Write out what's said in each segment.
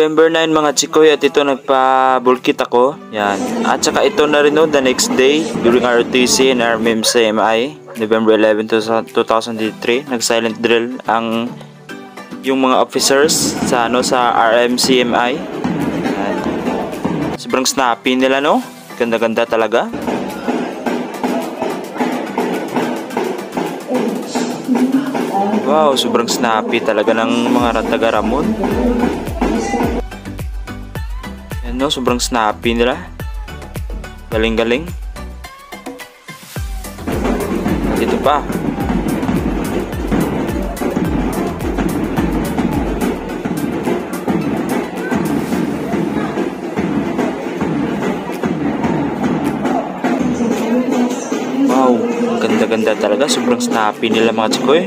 November 9 mga chikoy, at ito nagpa-bulkit ako. Yan. At saka ito na rin the next day during ROTC and RMCMI, November 11, 2003. Nag-silent drill yung mga officers sa RMCMI. Yan. Sobrang snappy nila, no? Ganda-ganda talaga. Wow, sobrang snappy talaga ng mga taga-Ramon. Yan, no? Sobrang snappy nila. Galing-galing. Dito pa. Wow, ang ganda-ganda talaga. Sobrang snappy nila mga chikoy.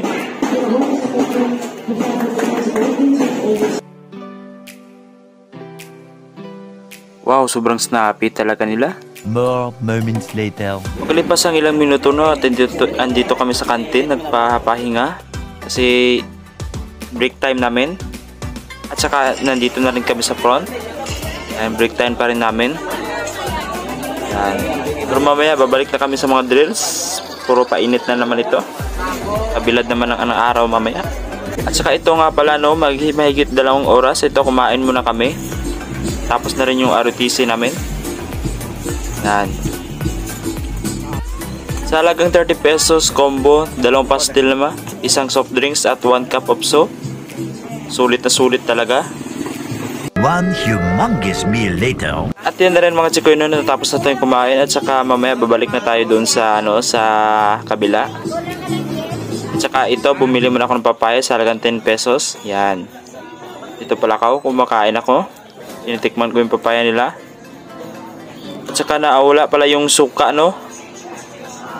Wow, sobrang snappy talaga nila. More moments later. Makalipas ang ilang minuto at andito kami sa kantin, nagpapahinga kasi break time namin. At saka nandito na rin kami sa front. Ayan, break time pa rin namin. Ayan. Pero mamaya babalik na kami sa mga drills. Puro painit na naman ito. Kabilad naman ng araw mamaya. At saka ito nga pala, mahigit 2 oras. Ito, kumain muna kami. Tapos na rin yung ROTC namin. Yan. Sa halagang 30 pesos combo, 2 pastil naman, 1 soft drinks at 1 cup of soup. Sulit na sulit talaga. One humongous meal later. At yan na rin mga chikoy, natapos na tayong kumain. At saka mamaya babalik na tayo doon sa sa kabila. At saka ito, bumili muna ako ng papaya sa halagang 10 pesos. Yan. Dito pala ako, kumakain ako. Tinitikman ko yung papaya nila. At saka naawala pala yung suka, no?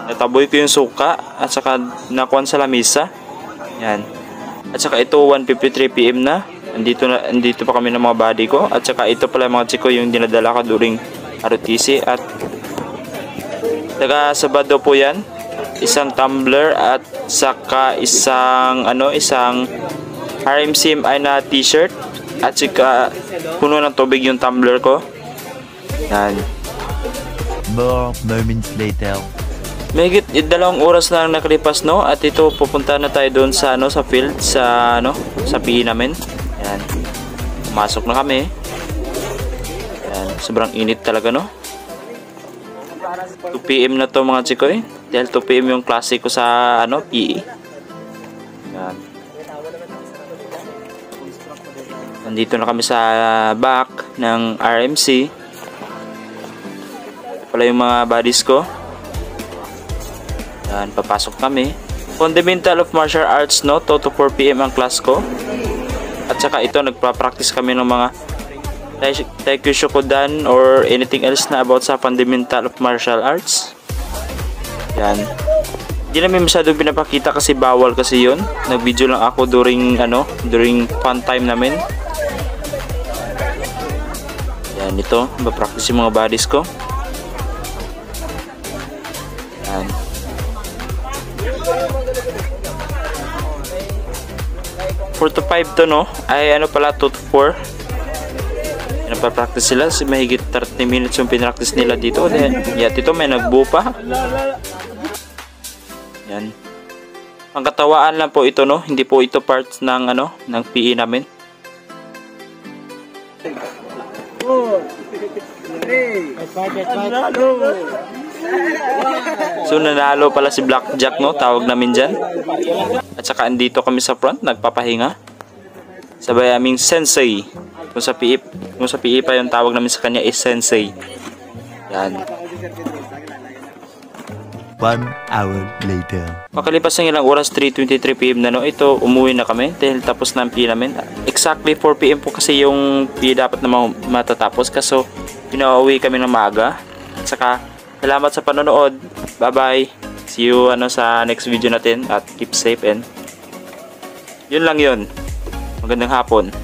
Nataboy ko yung suka. At saka nakuhan sa lamisa. Yan. At saka ito, 1:53 PM na. Andito pa kami ng mga body ko. At saka ito pala mga chiko, yung dinadala ko during ROTC. At taga Sabado po yan. Isang tumbler at saka isang RMCMI na t-shirt. At saka puno ng tubig yung tumbler ko. Yan. More moments later. Mahigit 2 oras na nakalipas, no? At ito, pupunta na tayo doon sa sa field, sa PE namin. Yan. Pumasok na kami. Yan. Sobrang init talaga, no? 2 PM na to mga chikoy. Dahil 2 PM yung klase ko sa PE. Yan. Nandito na kami sa back ng RMC. Ito pala yung mga buddies ko. Yan, papasok kami. Fundamental of Martial Arts, no? 2 to 4 PM ang class ko. At saka ito, nagpa-practice kami ng mga Taekwondo or anything else na about sa Fundamental of Martial Arts. Yan. Hindi namin masyadong pinapakita kasi bawal kasi yun. Nag-video lang ako during fun time namin. Yan, ito, ba-practice yung mga buddies ko. Yan. Four to 5 to, no? Ay, pala, 2 to 4. Yan, pa-practice sila. Mahigit 30 minutes yung pinractice nila dito. Yan, ito, may nagbuo pa. Yan. Ang katawaan lang po ito, no? Hindi po ito parts ng, ng PE namin. So nanalo pala si Blackjack, no? Tawag namin dyan. At saka andito kami sa front, nagpapahinga. Sabay aming sensei. Kung sa PE pa yung tawag namin sa kanya is sensei. Yan. 1 hour later. Makalipas ng ilang oras, 3:23 PM na, no? Ito, umuwi na kami dahil tapos na ang PE namin. Exactly 4 PM po kasi yung PE dapat na matatapos. Kaso pinauwi kami ng maaga. At saka salamat sa panonood. Bye bye. See you sa next video natin at keep safe and yun lang yun. Magandang hapon.